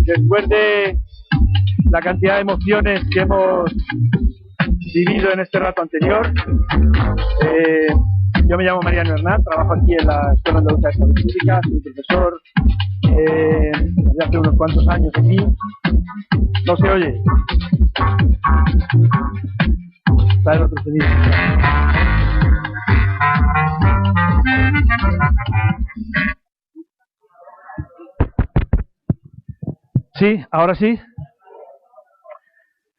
Después de la cantidad de emociones que hemos vivido en este rato anterior, yo me llamo Mariano Hernán, trabajo aquí en la Escuela Andaluza de Salud Pública, soy profesor desde hace unos cuantos años aquí. No se oye. Está el otro sonido. Sí, ahora sí.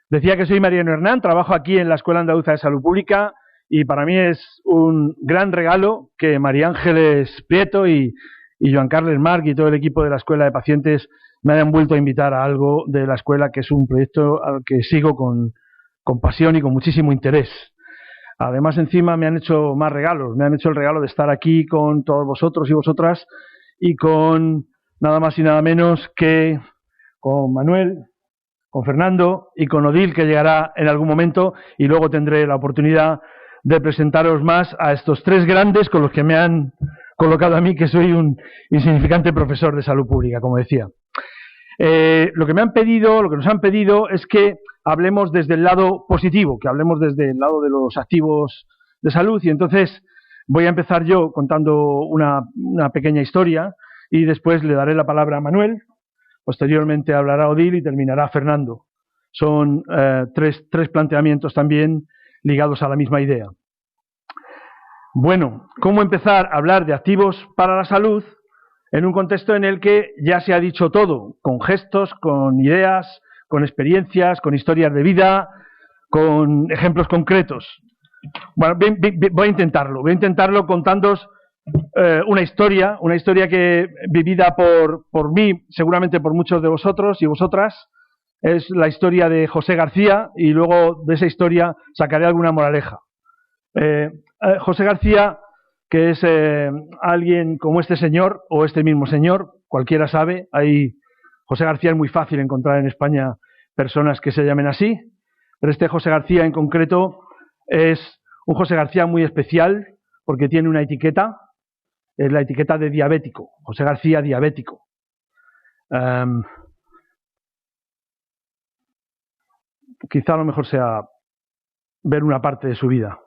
Decía que soy Mariano Hernán, trabajo aquí en la Escuela Andaluza de Salud Pública y para mí es un gran regalo que María Ángeles Prieto y Joan Carles Marc y todo el equipo de la Escuela de Pacientes me hayan vuelto a invitar a algo de la escuela, que es un proyecto al que sigo con pasión y con muchísimo interés. Además, encima me han hecho más regalos, me han hecho el regalo de estar aquí con todos vosotros y vosotras y con nada más y nada menos que con Manuel, con Fernando y con Odil, que llegará en algún momento, y luego tendré la oportunidad de presentaros más a estos tres grandes con los que me han colocado a mí, que soy un insignificante profesor de salud pública, como decía. Lo que nos han pedido es que hablemos desde el lado positivo, que hablemos desde el lado de los activos de salud, y entonces voy a empezar yo contando una pequeña historia y después le daré la palabra a Manuel. Posteriormente hablará Odil y terminará Fernando. Son tres planteamientos también ligados a la misma idea. Bueno, ¿cómo empezar a hablar de activos para la salud en un contexto en el que ya se ha dicho todo, con gestos, con ideas, con experiencias, con historias de vida, con ejemplos concretos? Bueno, voy a intentarlo contándoos una historia que vivida por mí, seguramente por muchos de vosotros y vosotras. Es la historia de José García y luego de esa historia sacaré alguna moraleja. José García, que es alguien como este señor o este mismo señor, cualquiera sabe, José García es muy fácil encontrar en España personas que se llamen así, pero este José García en concreto es un José García muy especial porque tiene una etiqueta. Es la etiqueta de diabético, José García diabético. Quizá lo mejor sea ver una parte de su vida.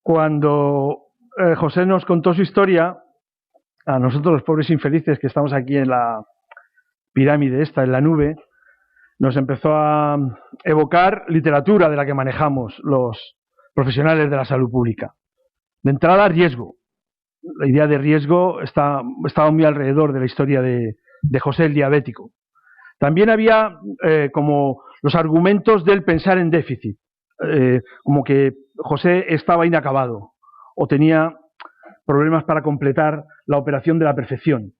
Cuando José nos contó su historia, a nosotros los pobres infelices que estamos aquí en la pirámide esta, en la nube, nos empezó a evocar literatura de la que manejamos los profesionales de la salud pública. De entrada, riesgo. La idea de riesgo estaba muy alrededor de la historia de José el diabético. También había como los argumentos del pensar en déficit, como que José estaba inacabado o tenía problemas para completar la operación de la perfección.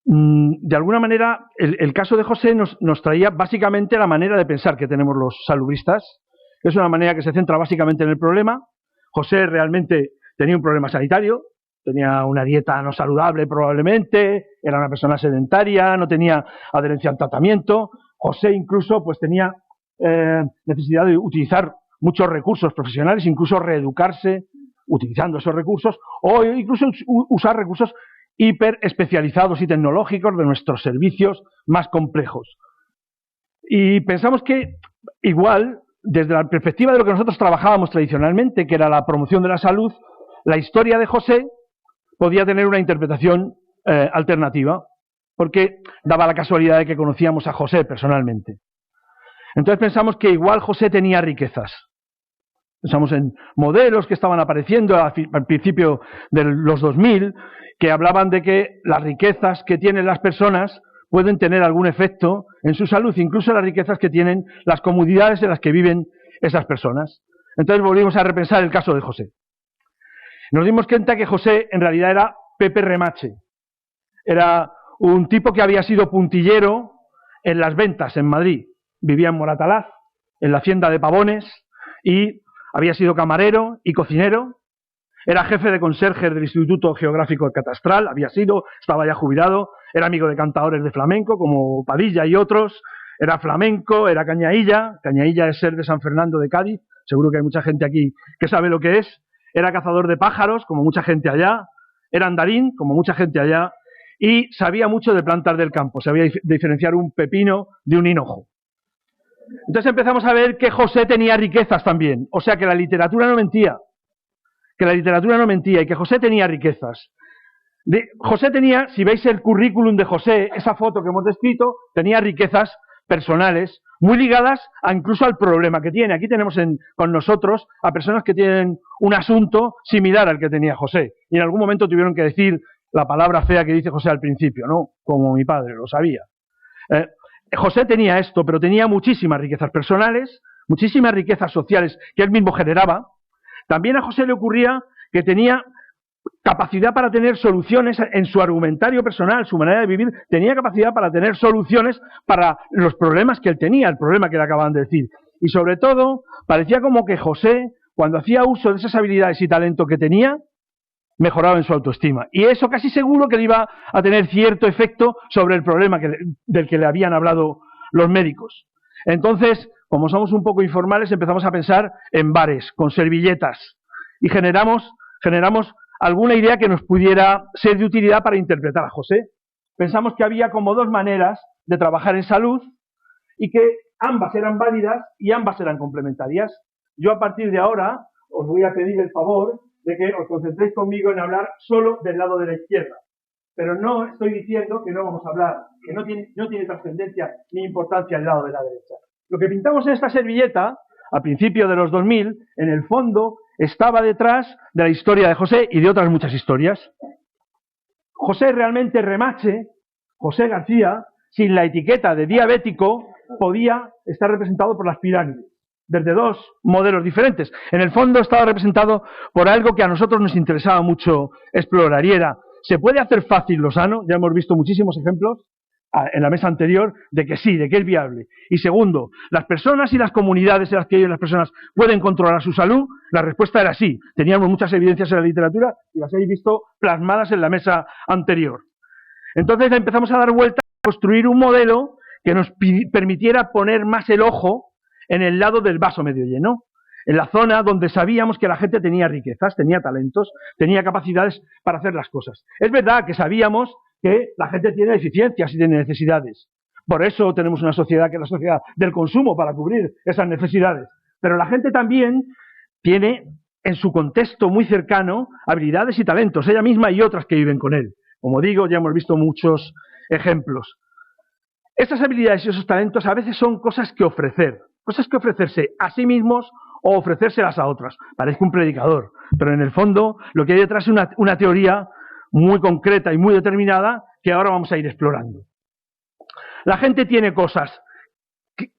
De alguna manera, el caso de José nos traía básicamente la manera de pensar que tenemos los salubristas. Es una manera que se centra básicamente en el problema. José realmente tenía un problema sanitario, tenía una dieta no saludable probablemente, era una persona sedentaria, no tenía adherencia al tratamiento. José incluso pues tenía necesidad de utilizar muchos recursos profesionales, incluso reeducarse utilizando esos recursos o incluso usar recursos hiper especializados y tecnológicos de nuestros servicios más complejos. Y pensamos que igual, desde la perspectiva de lo que nosotros trabajábamos tradicionalmente, que era la promoción de la salud, la historia de José podía tener una interpretación alternativa, porque daba la casualidad de que conocíamos a José personalmente. Entonces pensamos que igual José tenía riquezas. Pensamos en modelos que estaban apareciendo al principio de los 2000, que hablaban de que las riquezas que tienen las personas pueden tener algún efecto en su salud, incluso las riquezas que tienen las comunidades en las que viven esas personas. Entonces volvimos a repensar el caso de José. Nos dimos cuenta que José en realidad era Pepe Remache. Era un tipo que había sido puntillero en las ventas en Madrid. Vivía en Moratalaz, en la hacienda de Pavones, y había sido camarero y cocinero. Era jefe de conserjes del Instituto Geográfico Catastral, estaba ya jubilado, era amigo de cantadores de flamenco como Padilla y otros, era flamenco, era cañailla es ser de San Fernando de Cádiz, seguro que hay mucha gente aquí que sabe lo que es, era cazador de pájaros, como mucha gente allá, era andarín, como mucha gente allá, y sabía mucho de plantas del campo, sabía diferenciar un pepino de un hinojo. Entonces empezamos a ver que José tenía riquezas también, o sea que la literatura no mentía, y que José tenía riquezas. José tenía, si veis el currículum de José, esa foto que hemos descrito, tenía riquezas personales muy ligadas incluso al problema que tiene. Aquí tenemos con nosotros a personas que tienen un asunto similar al que tenía José, y en algún momento tuvieron que decir la palabra fea que dice José al principio, ¿no? Como mi padre, lo sabía. José tenía esto, pero tenía muchísimas riquezas personales, muchísimas riquezas sociales que él mismo generaba. También a José le ocurría que tenía capacidad para tener soluciones en su argumentario personal, su manera de vivir, tenía capacidad para tener soluciones para los problemas que él tenía, el problema que le acababan de decir. Y sobre todo, parecía como que José, cuando hacía uso de esas habilidades y talento que tenía, mejoraba en su autoestima. Y eso casi seguro que le iba a tener cierto efecto sobre el problema del que le habían hablado los médicos. Entonces, como somos un poco informales, empezamos a pensar en bares, con servilletas, y generamos alguna idea que nos pudiera ser de utilidad para interpretar a José. Pensamos que había como dos maneras de trabajar en salud y que ambas eran válidas y ambas eran complementarias. Yo a partir de ahora os voy a pedir el favor de que os concentréis conmigo en hablar solo del lado de la izquierda. Pero no estoy diciendo que no vamos a hablar, que no tiene trascendencia ni importancia el lado de la derecha. Lo que pintamos en esta servilleta, a principios de los 2000, en el fondo estaba detrás de la historia de José y de otras muchas historias. José realmente Remache, José García, sin la etiqueta de diabético, podía estar representado por las pirámides, desde dos modelos diferentes. En el fondo estaba representado por algo que a nosotros nos interesaba mucho explorar, y era, ¿se puede hacer fácil lo sano? Ya hemos visto muchísimos ejemplos en la mesa anterior de que sí, de que es viable. Y segundo, ¿las personas y las comunidades en las que las personas pueden controlar su salud? La respuesta era sí. Teníamos muchas evidencias en la literatura y las habéis visto plasmadas en la mesa anterior. Entonces empezamos a dar vueltas a construir un modelo que nos permitiera poner más el ojo en el lado del vaso medio lleno, en la zona donde sabíamos que la gente tenía riquezas, tenía talentos, tenía capacidades para hacer las cosas. Es verdad que sabíamos que la gente tiene deficiencias y tiene necesidades. Por eso tenemos una sociedad que es la sociedad del consumo para cubrir esas necesidades. Pero la gente también tiene en su contexto muy cercano, habilidades y talentos, ella misma y otras que viven con él. Como digo, ya hemos visto muchos ejemplos. Estas habilidades y esos talentos a veces son cosas que ofrecerse a sí mismos o ofrecérselas a otras. Parece un predicador, pero en el fondo lo que hay detrás es una teoría muy concreta y muy determinada que ahora vamos a ir explorando. La gente tiene cosas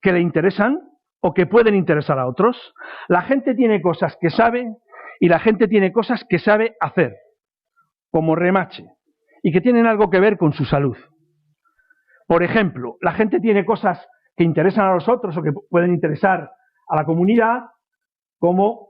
que le interesan o que pueden interesar a otros. La gente tiene cosas que sabe y la gente tiene cosas que sabe hacer, como remache, y que tienen algo que ver con su salud. Por ejemplo, la gente tiene cosas que interesan a los otros o que pueden interesar a la comunidad, como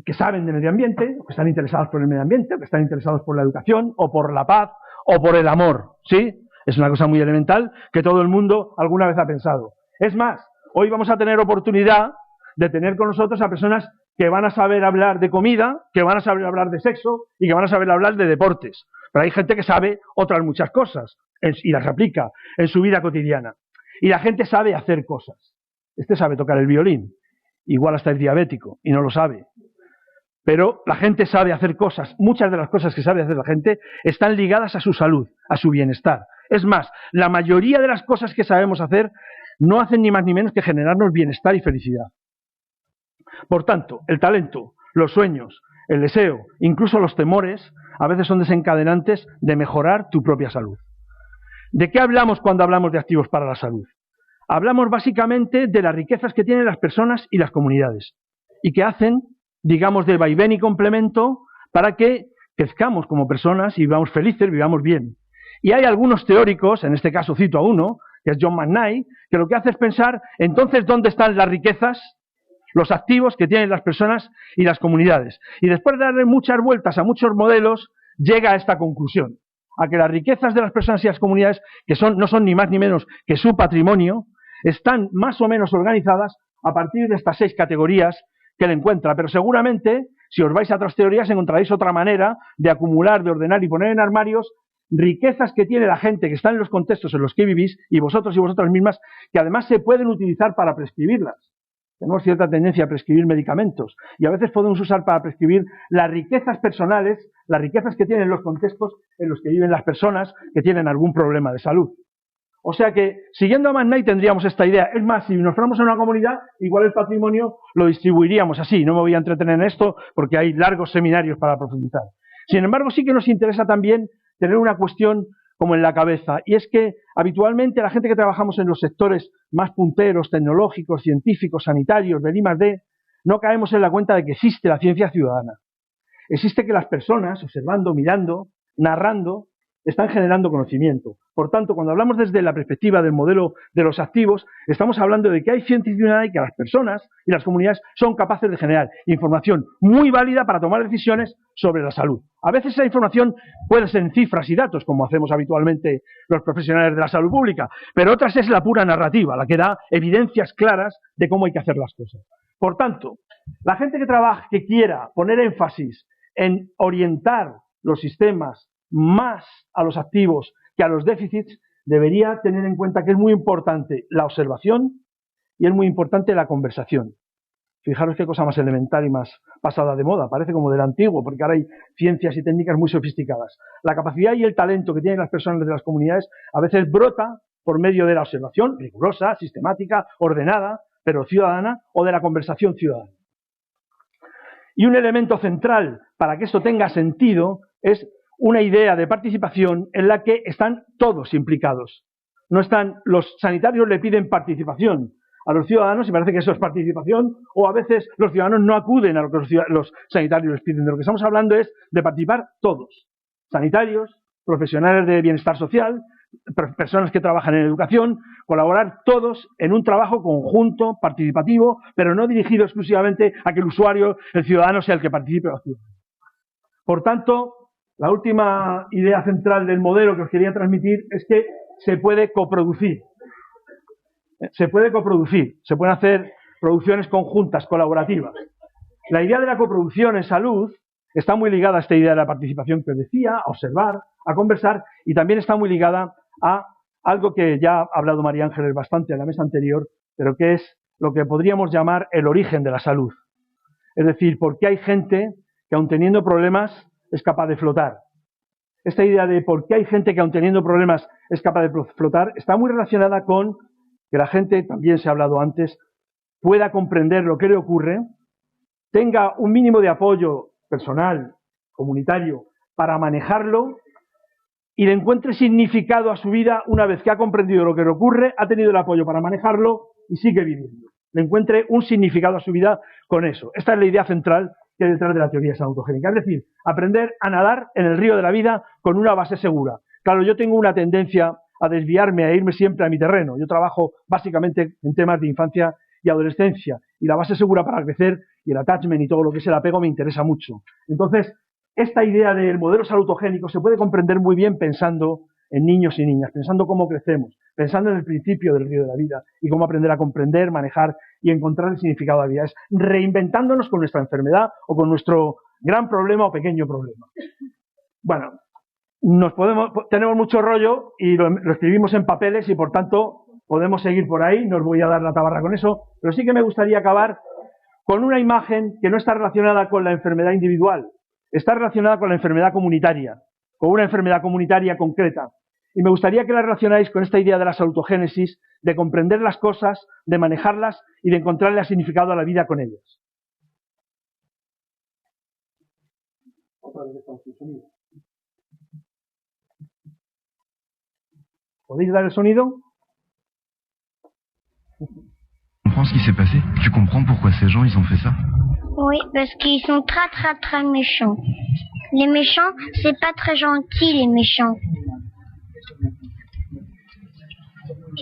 que saben de medio ambiente, o que están interesados por el medio ambiente, o que están interesados por la educación, o por la paz, o por el amor, ¿sí? Es una cosa muy elemental que todo el mundo alguna vez ha pensado. Es más, hoy vamos a tener oportunidad de tener con nosotros a personas que van a saber hablar de comida, que van a saber hablar de sexo y que van a saber hablar de deportes. Pero hay gente que sabe otras muchas cosas y las aplica en su vida cotidiana. Y la gente sabe hacer cosas. Este sabe tocar el violín, igual hasta es diabético y no lo sabe. Pero la gente sabe hacer cosas. Muchas de las cosas que sabe hacer la gente están ligadas a su salud, a su bienestar. Es más, la mayoría de las cosas que sabemos hacer no hacen ni más ni menos que generarnos bienestar y felicidad. Por tanto, el talento, los sueños, el deseo, incluso los temores, a veces son desencadenantes de mejorar tu propia salud. ¿De qué hablamos cuando hablamos de activos para la salud? Hablamos básicamente de las riquezas que tienen las personas y las comunidades y que hacen, digamos, de vaivén y complemento para que crezcamos como personas y vivamos felices, vivamos bien. Y hay algunos teóricos, en este caso cito a uno, que es John McKnight, que lo que hace es pensar, entonces, ¿dónde están las riquezas, los activos que tienen las personas y las comunidades? Y después de darle muchas vueltas a muchos modelos, llega a esta conclusión, a que las riquezas de las personas y las comunidades, que no son ni más ni menos que su patrimonio, están más o menos organizadas a partir de estas 6 categorías que él encuentra, pero seguramente, si os vais a otras teorías, encontraréis otra manera de acumular, de ordenar y poner en armarios riquezas que tiene la gente que está en los contextos en los que vivís, y vosotros y vosotras mismas, que además se pueden utilizar para prescribirlas. Tenemos cierta tendencia a prescribir medicamentos, y a veces podemos usar para prescribir las riquezas personales, las riquezas que tienen los contextos en los que viven las personas que tienen algún problema de salud. O sea que, siguiendo a McKnight, tendríamos esta idea. Es más, si nos fuéramos a una comunidad, igual el patrimonio lo distribuiríamos así. No me voy a entretener en esto porque hay largos seminarios para profundizar. Sin embargo, sí que nos interesa también tener una cuestión como en la cabeza, y es que habitualmente la gente que trabajamos en los sectores más punteros, tecnológicos, científicos, sanitarios, del I+D, no caemos en la cuenta de que existe la ciencia ciudadana. Existe que las personas, observando, mirando, narrando, están generando conocimiento. Por tanto, cuando hablamos desde la perspectiva del modelo de los activos, estamos hablando de que hay ciencia ciudadana y que las personas y las comunidades son capaces de generar información muy válida para tomar decisiones sobre la salud. A veces esa información puede ser en cifras y datos, como hacemos habitualmente los profesionales de la salud pública, pero otras es la pura narrativa, la que da evidencias claras de cómo hay que hacer las cosas. Por tanto, la gente que trabaja, que quiera poner énfasis en orientar los sistemas más a los activos que a los déficits, debería tener en cuenta que es muy importante la observación y es muy importante la conversación. Fijaros qué cosa más elemental y más pasada de moda, parece como del antiguo, porque ahora hay ciencias y técnicas muy sofisticadas. La capacidad y el talento que tienen las personas de las comunidades a veces brota por medio de la observación rigurosa, sistemática, ordenada, pero ciudadana, o de la conversación ciudadana. Y un elemento central para que esto tenga sentido es una idea de participación en la que están todos implicados. No están, los sanitarios le piden participación a los ciudadanos y parece que eso es participación, o a veces los ciudadanos no acuden a lo que los sanitarios les piden. De lo que estamos hablando es de participar todos, sanitarios, profesionales de bienestar social, personas que trabajan en educación, colaborar todos en un trabajo conjunto, participativo, pero no dirigido exclusivamente a que el usuario, el ciudadano, sea el que participe. Por tanto, la última idea central del modelo que os quería transmitir es que se puede coproducir. Se puede coproducir, se pueden hacer producciones conjuntas, colaborativas. La idea de la coproducción en salud está muy ligada a esta idea de la participación que os decía, a observar, a conversar, y también está muy ligada a algo que ya ha hablado María Ángeles bastante en la mesa anterior, pero que es lo que podríamos llamar el origen de la salud. Es decir, ¿por qué hay gente que aun teniendo problemas es capaz de flotar? Esta idea de por qué hay gente que aun teniendo problemas es capaz de flotar está muy relacionada con que la gente, también se ha hablado antes, pueda comprender lo que le ocurre, tenga un mínimo de apoyo personal, comunitario, para manejarlo y le encuentre significado a su vida una vez que ha comprendido lo que le ocurre, ha tenido el apoyo para manejarlo y sigue viviendo. Le encuentre un significado a su vida con eso. Esta es la idea central que hay detrás de la teoría autogénica. Es decir, aprender a nadar en el río de la vida con una base segura. Claro, yo tengo una tendencia a desviarme, a irme siempre a mi terreno. Yo trabajo básicamente en temas de infancia y adolescencia. Y la base segura para crecer y el attachment y todo lo que es el apego me interesa mucho. Entonces, esta idea del modelo salutogénico se puede comprender muy bien pensando en niños y niñas, pensando cómo crecemos, pensando en el principio del río de la vida y cómo aprender a comprender, manejar y encontrar el significado de la vida. Es reinventándonos con nuestra enfermedad o con nuestro gran problema o pequeño problema. Bueno, tenemos mucho rollo y lo escribimos en papeles y por tanto podemos seguir por ahí, no os voy a dar la tabarra con eso, pero sí que me gustaría acabar con una imagen que no está relacionada con la enfermedad individual, está relacionada con la enfermedad comunitaria, con una enfermedad comunitaria concreta. Y me gustaría que la relacionáis con esta idea de la salutogénesis, de comprender las cosas, de manejarlas y de encontrarle significado a la vida con ellas. ¿Podéis dar el sonido? Tu comprends ce qui s'est passé? Tu comprends pourquoi ces gens ils ont fait ça? Oui, parce qu'ils sont très méchants. Les méchants, c'est pas très gentil, les méchants.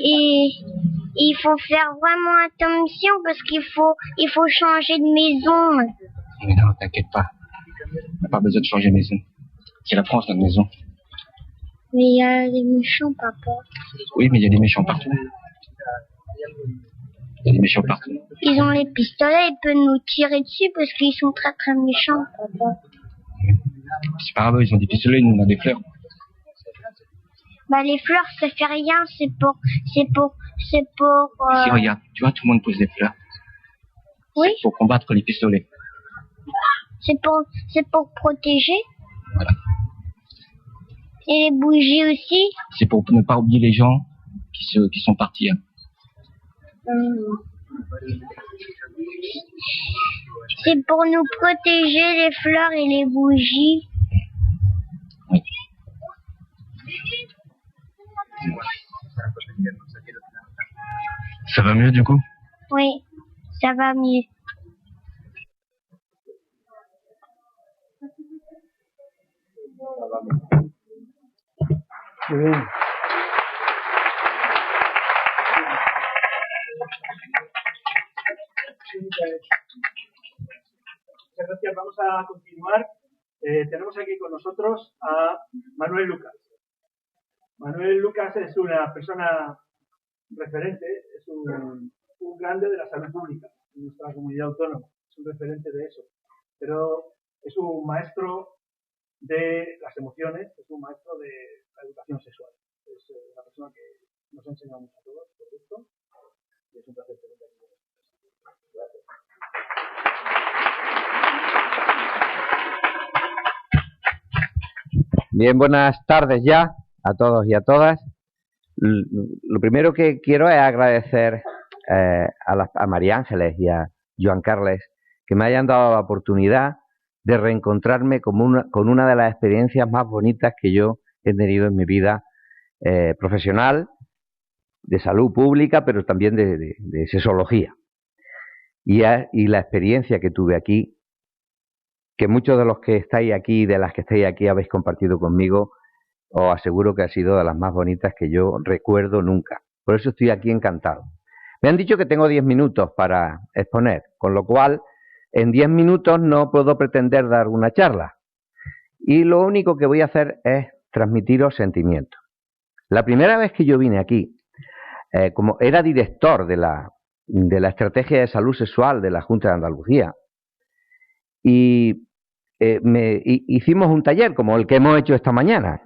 Et il faut faire vraiment attention parce qu'il faut changer de maison. Mais non, t'inquiète pas. On n'a pas besoin de changer de maison. C'est la France, notre maison. Mais il y a des méchants, papa. Oui, mais il y a des méchants partout. Il y a des méchants partout. Ils ont les pistolets, ils peuvent nous tirer dessus parce qu'ils sont très méchants, papa. C'est pas grave, ils ont des pistolets, nous on a des fleurs. Bah les fleurs, ça fait rien, c'est pour. Si regarde, tu vois, tout le monde pose des fleurs. Oui. C'est pour combattre les pistolets. C'est pour protéger. Voilà. Et les bougies aussi. C'est pour ne pas oublier les gens qui sont partis. Hein. C'est pour nous protéger les fleurs et les bougies. Oui. Ça va mieux du coup? Oui, ça va mieux. Muy bien. Muchas gracias. Vamos a continuar. Tenemos aquí con nosotros a Manuel Lucas. Manuel Lucas es una persona referente, es un grande de la salud pública en nuestra comunidad autónoma, es un referente de eso, pero es un maestro de las emociones, es un maestro de la educación sexual, es una persona que nos ha enseñado mucho a todos sobre esto y es un placer tenerlo aquí. Gracias. Bien, buenas tardes ya a todos y a todas. Lo primero que quiero es agradecer a María Ángeles y a Joan Carles que me hayan dado la oportunidad de reencontrarme con una de las experiencias más bonitas que yo he tenido en mi vida profesional, de salud pública, pero también de sexología. Y la experiencia que tuve aquí, que muchos de los que estáis aquí, de las que estáis aquí, habéis compartido conmigo, os aseguro que ha sido de las más bonitas que yo recuerdo nunca. Por eso estoy aquí encantado. Me han dicho que tengo 10 minutos para exponer, con lo cual en 10 minutos no puedo pretender dar una charla. Y lo único que voy a hacer es transmitiros sentimientos. La primera vez que yo vine aquí, como era director de la Estrategia de Salud Sexual de la Junta de Andalucía, y hicimos un taller como el que hemos hecho esta mañana,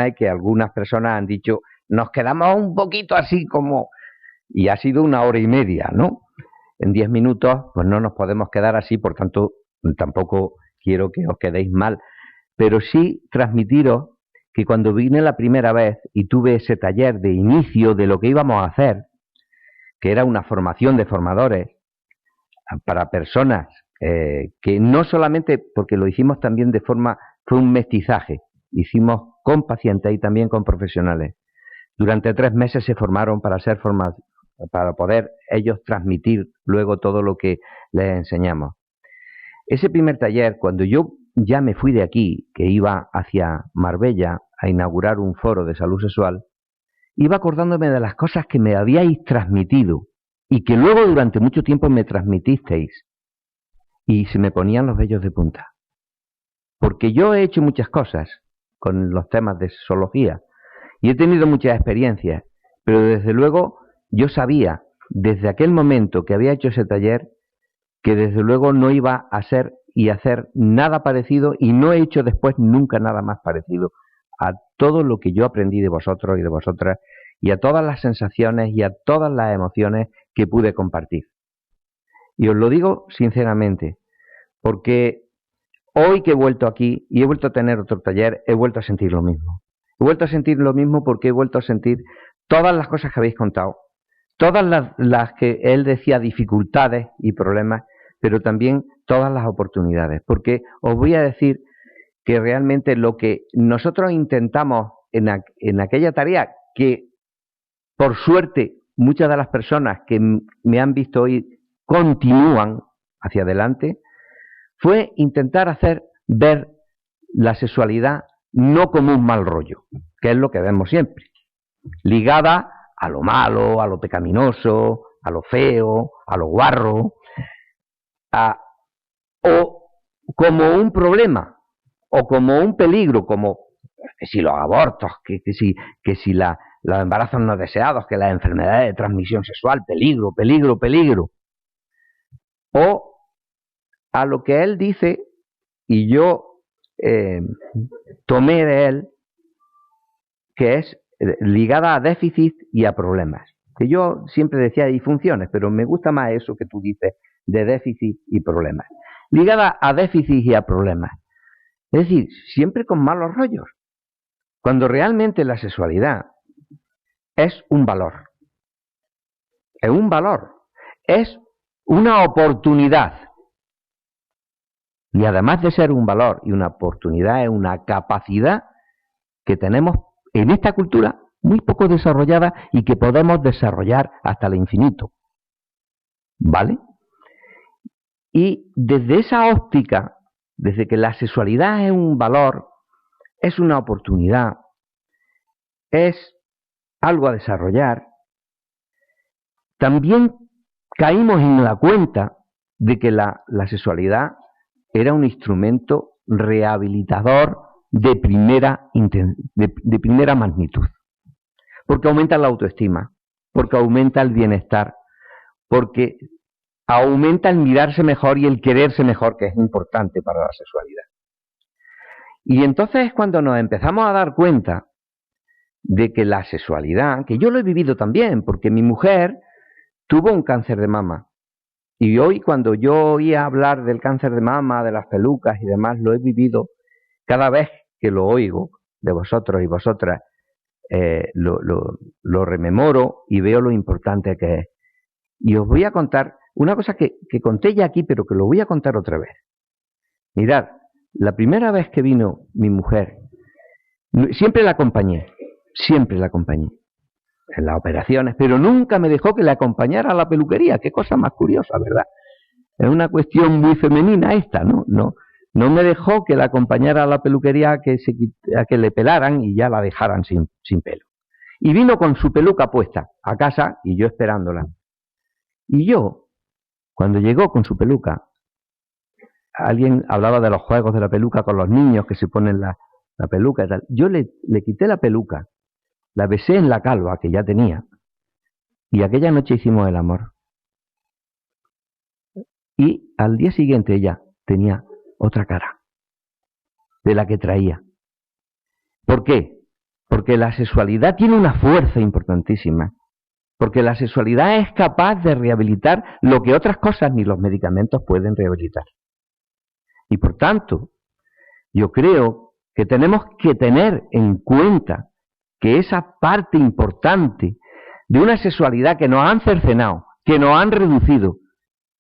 y que algunas personas han dicho, nos quedamos un poquito así como, y ha sido 1 hora y media, ¿no? en 10 minutos, pues no nos podemos quedar así, por tanto, tampoco quiero que os quedéis mal, pero sí transmitiros que cuando vine la primera vez y tuve ese taller de inicio de lo que íbamos a hacer, que era una formación de formadores para personas que no solamente, porque lo hicimos también de forma, fue un mestizaje, hicimos con pacientes y también con profesionales. Durante 3 meses se formaron para ser formados, para poder ellos transmitir luego todo lo que les enseñamos. Ese primer taller, cuando yo ya me fui de aquí, que iba hacia Marbella a inaugurar un foro de salud sexual, iba acordándome de las cosas que me habíais transmitido y que luego durante mucho tiempo me transmitisteis, y se me ponían los vellos de punta. Porque yo he hecho muchas cosas con los temas de sexología y he tenido muchas experiencias, pero desde luego yo sabía desde aquel momento que había hecho ese taller que desde luego no iba a ser y hacer nada parecido, y no he hecho después nunca nada más parecido a todo lo que yo aprendí de vosotros y de vosotras, y a todas las sensaciones y a todas las emociones que pude compartir. Y os lo digo sinceramente, porque hoy que he vuelto aquí y he vuelto a tener otro taller, he vuelto a sentir lo mismo. He vuelto a sentir lo mismo porque he vuelto a sentir todas las cosas que habéis contado, todas las que él decía dificultades y problemas, pero también todas las oportunidades. Porque os voy a decir que realmente lo que nosotros intentamos en aquella tarea, que por suerte muchas de las personas que me han visto hoy continúan hacia adelante, fue intentar hacer ver la sexualidad no como un mal rollo, que es lo que vemos siempre, ligada a lo malo, a lo pecaminoso, a lo feo, a lo guarro, o como un problema, o como un peligro, como que si los abortos, que si los embarazos no deseados, que las enfermedades de transmisión sexual, peligro, peligro, peligro. O a lo que él dice, y yo tomé de él, que es ligada a déficit y a problemas. Que yo siempre decía disfunciones, pero me gusta más eso que tú dices, de déficit y problemas. Ligada a déficit y a problemas. Es decir, siempre con malos rollos. Cuando realmente la sexualidad es un valor. Es un valor. Es una oportunidad. Y además de ser un valor y una oportunidad, es una capacidad que tenemos en esta cultura muy poco desarrollada y que podemos desarrollar hasta el infinito. ¿Vale? Y desde esa óptica, desde que la sexualidad es un valor, es una oportunidad, es algo a desarrollar, también caímos en la cuenta de que la sexualidad era un instrumento rehabilitador de primera magnitud. Porque aumenta la autoestima, porque aumenta el bienestar, porque aumenta el mirarse mejor y el quererse mejor, que es importante para la sexualidad. Y entonces es cuando nos empezamos a dar cuenta de que la sexualidad, que yo lo he vivido también, porque mi mujer tuvo un cáncer de mama. Y hoy cuando yo oía hablar del cáncer de mama, de las pelucas y demás, lo he vivido. Cada vez que lo oigo de vosotros y vosotras, lo rememoro y veo lo importante que es. Y os voy a contar una cosa que conté ya aquí, pero que lo voy a contar otra vez. Mirad, la primera vez que vino mi mujer, siempre la acompañé en las operaciones, pero nunca me dejó que le acompañara a la peluquería. Qué cosa más curiosa, ¿verdad? Es una cuestión muy femenina esta, ¿no? No me dejó que la acompañara a la peluquería a que le pelaran y ya la dejaran sin pelo. Y vino con su peluca puesta a casa y yo esperándola. Y yo, cuando llegó con su peluca, alguien hablaba de los juegos de la peluca con los niños que se ponen la peluca y tal. Yo le quité la peluca, la besé en la calva que ya tenía y aquella noche hicimos el amor. Y al día siguiente ella tenía otra cara de la que traía. ¿Por qué? Porque la sexualidad tiene una fuerza importantísima porque la sexualidad es capaz de rehabilitar lo que otras cosas ni los medicamentos pueden rehabilitar. Y por tanto, yo creo que tenemos que tener en cuenta que esa parte importante de una sexualidad que nos han cercenado, que nos han reducido,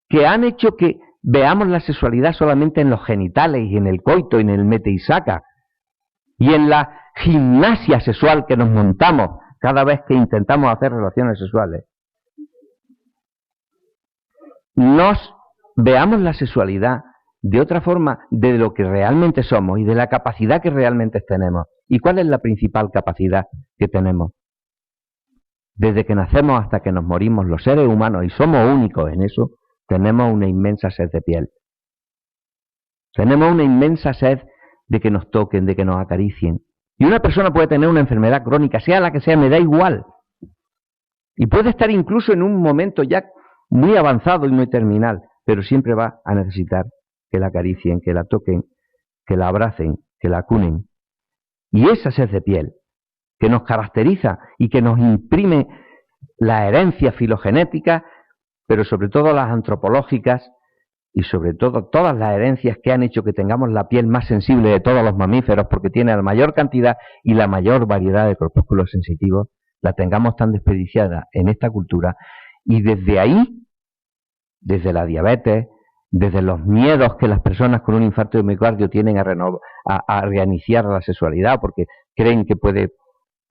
que han hecho que veamos la sexualidad solamente en los genitales y en el coito y en el mete y saca, y en la gimnasia sexual que nos montamos cada vez que intentamos hacer relaciones sexuales, nos veamos la sexualidad de otra forma de lo que realmente somos y de la capacidad que realmente tenemos. ¿Y cuál es la principal capacidad que tenemos? Desde que nacemos hasta que nos morimos, los seres humanos, y somos únicos en eso, tenemos una inmensa sed de piel. Tenemos una inmensa sed de que nos toquen, de que nos acaricien. Y una persona puede tener una enfermedad crónica, sea la que sea, me da igual. Y puede estar incluso en un momento ya muy avanzado y muy terminal, pero siempre va a necesitar que la acaricien, que la toquen, que la abracen, que la acunen. Y esa sed de piel, que nos caracteriza y que nos imprime la herencia filogenética, pero sobre todo las antropológicas, y sobre todo todas las herencias que han hecho que tengamos la piel más sensible de todos los mamíferos, porque tiene la mayor cantidad y la mayor variedad de corpúsculos sensitivos, la tengamos tan desperdiciada en esta cultura, y desde ahí, desde la diabetes, desde los miedos que las personas con un infarto de miocardio tienen a reiniciar la sexualidad, porque creen que puede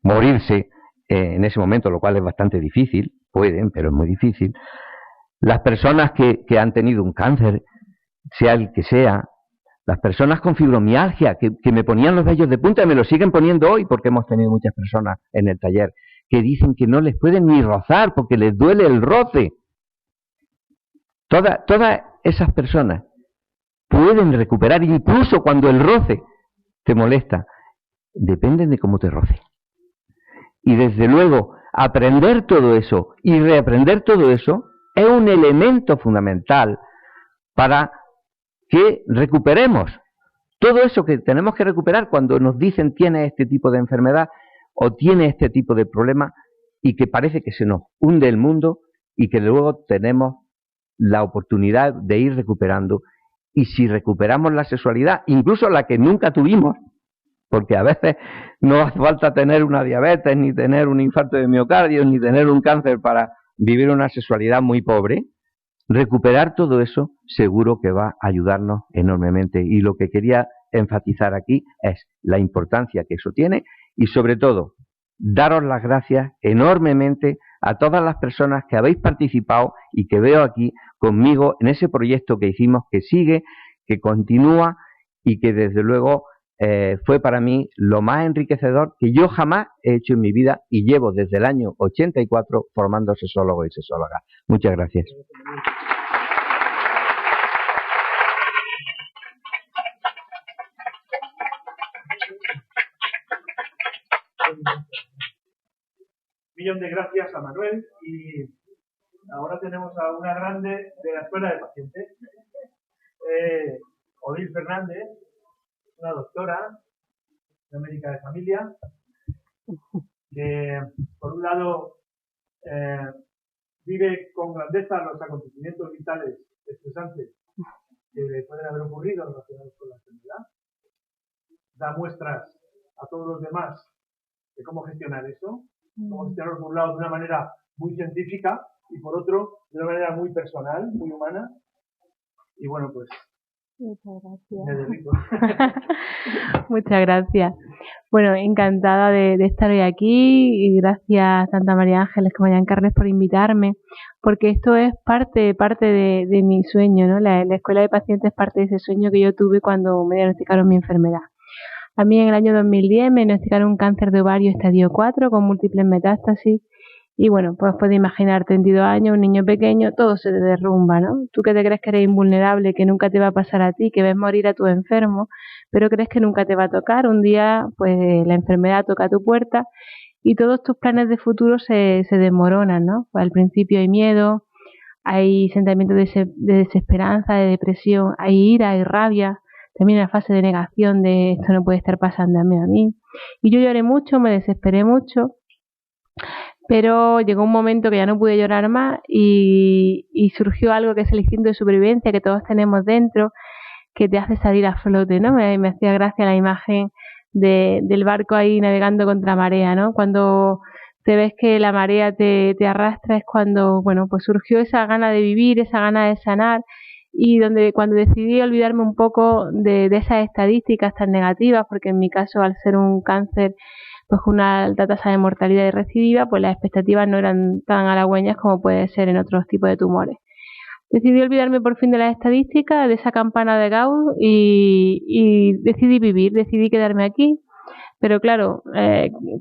morirse en ese momento, lo cual es bastante difícil, pueden, pero es muy difícil. Las personas que han tenido un cáncer, sea el que sea, las personas con fibromialgia, que me ponían los vellos de punta y me los siguen poniendo hoy, porque hemos tenido muchas personas en el taller, que dicen que no les pueden ni rozar porque les duele el roce. Todas esas personas pueden recuperar, incluso cuando el roce te molesta, dependen de cómo te roce. Y desde luego, aprender todo eso y reaprender todo eso es un elemento fundamental para que recuperemos todo eso que tenemos que recuperar cuando nos dicen tiene este tipo de enfermedad o tiene este tipo de problema y que parece que se nos hunde el mundo y que luego tenemos la oportunidad de ir recuperando. Y si recuperamos la sexualidad, incluso la que nunca tuvimos, porque a veces no hace falta tener una diabetes, ni tener un infarto de miocardio, ni tener un cáncer para vivir una sexualidad muy pobre, recuperar todo eso seguro que va a ayudarnos enormemente. Y lo que quería enfatizar aquí es la importancia que eso tiene y sobre todo daros las gracias enormemente a todas las personas que habéis participado y que veo aquí conmigo en ese proyecto que hicimos, que sigue, que continúa y que desde luego fue para mí lo más enriquecedor que yo jamás he hecho en mi vida y llevo desde el año 84 formando sexólogos y sexólogas. Muchas gracias. Millón de gracias a Manuel y ahora tenemos a una grande de la escuela de pacientes, Odil Fernández, una doctora de médica de familia que por un lado vive con grandeza los acontecimientos vitales estresantes que le pueden haber ocurrido relacionados con la enfermedad, da muestras a todos los demás de cómo gestionar eso, cómo gestionarlo por un lado de una manera muy científica y por otro de una manera muy personal, muy humana. Y bueno, pues muchas gracias. me dedico. Muchas gracias. Bueno, encantada de estar hoy aquí y gracias tanto a María Ángeles como a Giancarles por invitarme, porque esto es parte de mi sueño, ¿no? La escuela de pacientes es parte de ese sueño que yo tuve cuando me diagnosticaron mi enfermedad. A mí en el año 2010 me diagnosticaron un cáncer de ovario estadio 4 con múltiples metástasis y bueno, pues puedes imaginar 32 años, un niño pequeño, todo se te derrumba, ¿no? Tú que te crees que eres invulnerable, que nunca te va a pasar a ti, que ves morir a tu enfermo, pero crees que nunca te va a tocar. Un día, pues la enfermedad toca a tu puerta y todos tus planes de futuro se desmoronan, ¿no? Pues al principio hay miedo, hay sentimientos de desesperanza, de depresión, hay ira, hay rabia, también la fase de negación de esto no puede estar pasando a mí. Y yo lloré mucho, me desesperé mucho, pero llegó un momento que ya no pude llorar más y surgió algo que es el instinto de supervivencia que todos tenemos dentro, que te hace salir a flote, ¿no? Me hacía gracia la imagen del barco ahí navegando contra marea, ¿no? Cuando te ves que la marea te arrastra es cuando, bueno, pues surgió esa gana de vivir, esa gana de sanar, y cuando decidí olvidarme un poco de esas estadísticas tan negativas, porque en mi caso, al ser un cáncer pues con una alta tasa de mortalidad y recidiva, pues las expectativas no eran tan halagüeñas como puede ser en otros tipos de tumores. Decidí olvidarme por fin de las estadísticas, de esa campana de Gauss, y decidí vivir, decidí quedarme aquí. Pero claro,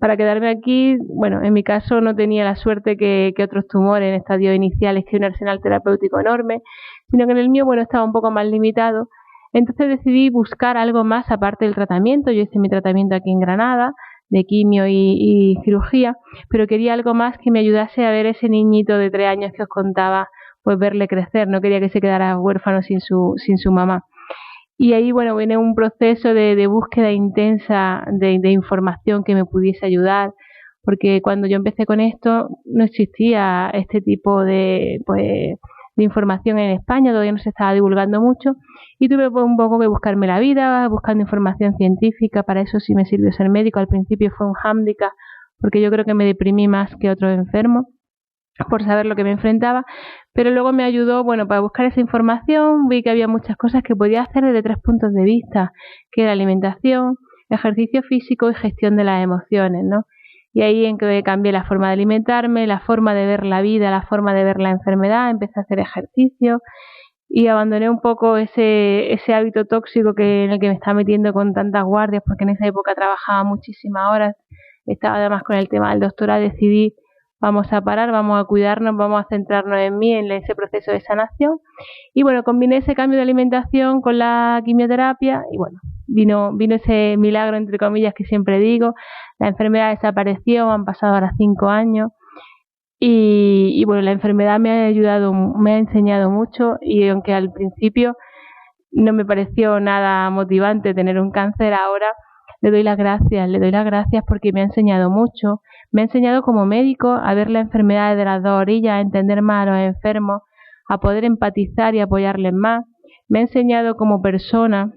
para quedarme aquí, bueno, en mi caso no tenía la suerte que otros tumores en estadios iniciales, que un arsenal terapéutico enorme, sino que en el mío, bueno, estaba un poco más limitado. Entonces decidí buscar algo más aparte del tratamiento. Yo hice mi tratamiento aquí en Granada, de quimio y cirugía, pero quería algo más que me ayudase a ver ese niñito de 3 años que os contaba, pues verle crecer. No quería que se quedara huérfano sin su mamá. Y ahí, bueno, viene un proceso de búsqueda intensa de información que me pudiese ayudar, porque cuando yo empecé con esto no existía este tipo de información en España, todavía no se estaba divulgando mucho, y tuve un poco que buscarme la vida, buscando información científica. Para eso sí me sirvió ser médico. Al principio fue un hándicap, porque yo creo que me deprimí más que otros enfermos, por saber lo que me enfrentaba, pero luego me ayudó, bueno, para buscar esa información. Vi que había muchas cosas que podía hacer desde 3 puntos de vista, que era alimentación, ejercicio físico y gestión de las emociones, ¿no? Y ahí en que cambié la forma de alimentarme, la forma de ver la vida, la forma de ver la enfermedad. Empecé a hacer ejercicio y abandoné un poco ese hábito tóxico en el que me estaba metiendo con tantas guardias, porque en esa época trabajaba muchísimas horas, estaba además con el tema del doctorado. Decidí, vamos a parar, vamos a cuidarnos, vamos a centrarnos en mí, en ese proceso de sanación. Y bueno, combiné ese cambio de alimentación con la quimioterapia y bueno, vino ese milagro, entre comillas, que siempre digo. La enfermedad desapareció, han pasado ahora 5 años y bueno, la enfermedad me ha ayudado, me ha enseñado mucho, y aunque al principio no me pareció nada motivante tener un cáncer, ahora le doy las gracias porque me ha enseñado mucho. Me ha enseñado como médico a ver la enfermedad desde las 2 orillas, a entender más a los enfermos, a poder empatizar y apoyarles más. Me ha enseñado como persona,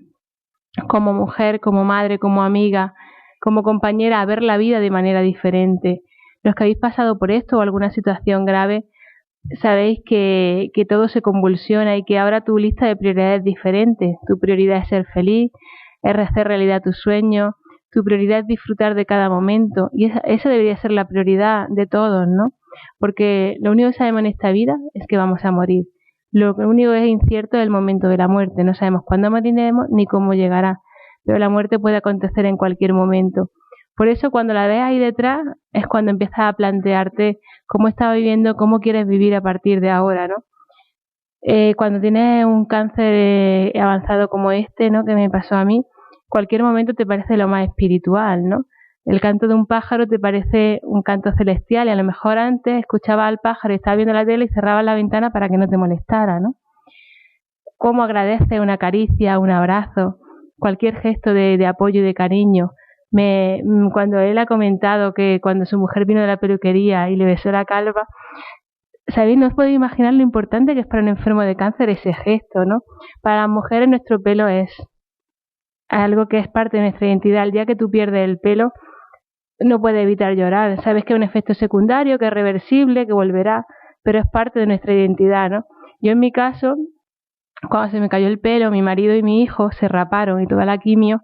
como mujer, como madre, como amiga, como compañera, a ver la vida de manera diferente. Los que habéis pasado por esto o alguna situación grave, sabéis que todo se convulsiona y que ahora tu lista de prioridades es diferente. Tu prioridad es ser feliz, es hacer realidad tus sueños, tu prioridad es disfrutar de cada momento, y esa debería ser la prioridad de todos, ¿no? Porque lo único que sabemos en esta vida es que vamos a morir. Lo único que es incierto es el momento de la muerte. No sabemos cuándo moriremos ni cómo llegará, pero la muerte puede acontecer en cualquier momento. Por eso, cuando la ves ahí detrás, es cuando empiezas a plantearte cómo estás viviendo, cómo quieres vivir a partir de ahora, ¿no? Cuando tienes un cáncer avanzado como este, ¿no?, que me pasó a mí, cualquier momento te parece lo más espiritual, ¿no? El canto de un pájaro te parece un canto celestial, y a lo mejor antes escuchabas al pájaro y estabas viendo la tele y cerrabas la ventana para que no te molestara, ¿no? Cómo agradeces una caricia, un abrazo, cualquier gesto de apoyo y de cariño. Cuando él ha comentado que cuando su mujer vino de la peluquería y le besó la calva, ¿sabéis? No os podéis imaginar lo importante que es para un enfermo de cáncer ese gesto, ¿no? Para las mujeres nuestro pelo es algo que es parte de nuestra identidad. El día que tú pierdes el pelo, no puedes evitar llorar. Sabes que es un efecto secundario, que es reversible, que volverá, pero es parte de nuestra identidad, ¿no? Yo en mi caso, cuando se me cayó el pelo, mi marido y mi hijo se raparon, y toda la quimio,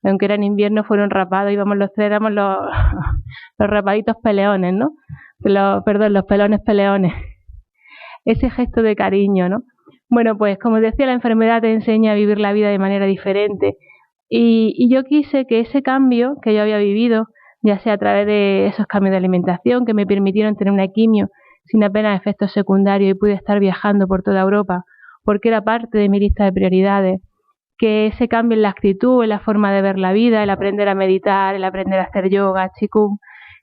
aunque era en invierno, fueron rapados. Íbamos los 3, éramos los rapaditos peleones, ¿no? Los pelones peleones. Ese gesto de cariño, ¿no? Bueno, pues como decía, la enfermedad te enseña a vivir la vida de manera diferente. Y yo quise que ese cambio que yo había vivido, ya sea a través de esos cambios de alimentación que me permitieron tener una quimio sin apenas efectos secundarios y pude estar viajando por toda Europa, porque era parte de mi lista de prioridades, que ese cambio en la actitud, en la forma de ver la vida, el aprender a meditar, el aprender a hacer yoga, qigong,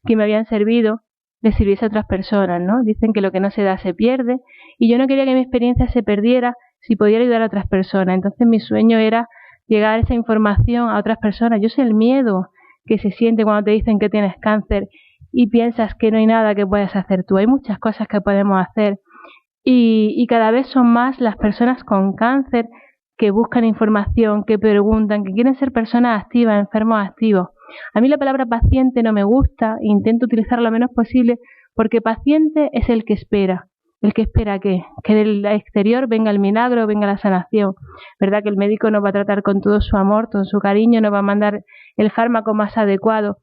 que me habían servido, le sirviese a otras personas, ¿no? Dicen que lo que no se da se pierde, y yo no quería que mi experiencia se perdiera si podía ayudar a otras personas. Entonces mi sueño era llegar esa información a otras personas. Yo sé el miedo que se siente cuando te dicen que tienes cáncer y piensas que no hay nada que puedas hacer tú. Hay muchas cosas que podemos hacer y cada vez son más las personas con cáncer que buscan información, que preguntan, que quieren ser personas activas, enfermos activos. A mí la palabra paciente no me gusta, intento utilizar lo menos posible porque paciente es el que espera. ¿El que espera qué? Que del exterior venga el milagro, venga la sanación. ¿Verdad? Que el médico nos va a tratar con todo su amor, todo su cariño, nos va a mandar el fármaco más adecuado.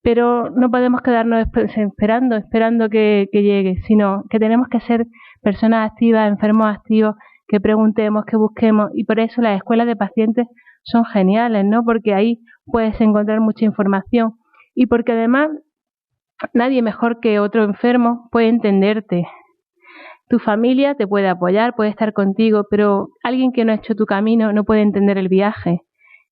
Pero no podemos quedarnos esperando que llegue, sino que tenemos que ser personas activas, enfermos activos, que preguntemos, que busquemos. Y por eso las escuelas de pacientes son geniales, ¿no? Porque ahí puedes encontrar mucha información. Y porque además nadie mejor que otro enfermo puede entenderte. Tu familia te puede apoyar, puede estar contigo, pero alguien que no ha hecho tu camino no puede entender el viaje.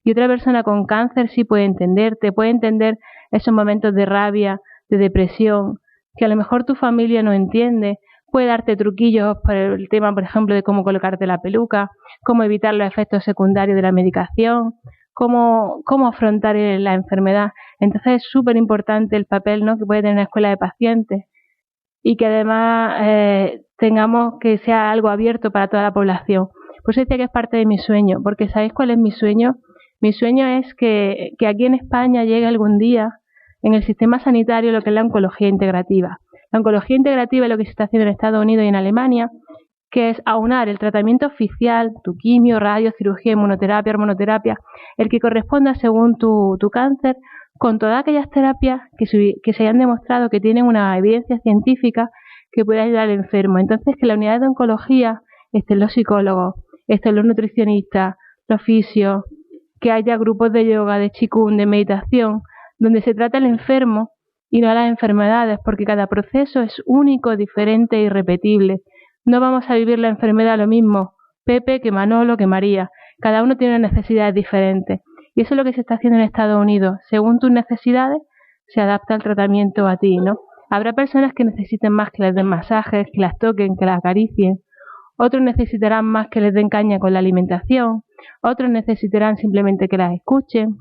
Y otra persona con cáncer sí puede entenderte, puede entender esos momentos de rabia, de depresión, que a lo mejor tu familia no entiende. Puede darte truquillos por el tema, por ejemplo, de cómo colocarte la peluca, cómo evitar los efectos secundarios de la medicación, cómo afrontar la enfermedad. Entonces es súper importante el papel, ¿no?, que puede tener una escuela de pacientes. Y que además tengamos que sea algo abierto para toda la población. Por eso decía que es parte de mi sueño, porque ¿sabéis cuál es mi sueño? Mi sueño es que aquí en España llegue algún día en el sistema sanitario lo que es la oncología integrativa. La oncología integrativa es lo que se está haciendo en Estados Unidos y en Alemania, que es aunar el tratamiento oficial, tu quimio, radio, cirugía, inmunoterapia, hormonoterapia, el que corresponda según tu cáncer, con todas aquellas terapias que se hayan demostrado que tienen una evidencia científica que puede ayudar al enfermo. Entonces, que la unidad de oncología estén los psicólogos, estén los nutricionistas, los fisios, que haya grupos de yoga, de qigong, de meditación, donde se trata al enfermo y no a las enfermedades, porque cada proceso es único, diferente e irrepetible. No vamos a vivir la enfermedad lo mismo Pepe que Manolo que María. Cada uno tiene necesidades diferentes. Y eso es lo que se está haciendo en Estados Unidos. Según tus necesidades, se adapta el tratamiento a ti, ¿no? Habrá personas que necesiten más que les den masajes, que las toquen, que las acaricien. Otros necesitarán más que les den caña con la alimentación. Otros necesitarán simplemente que las escuchen.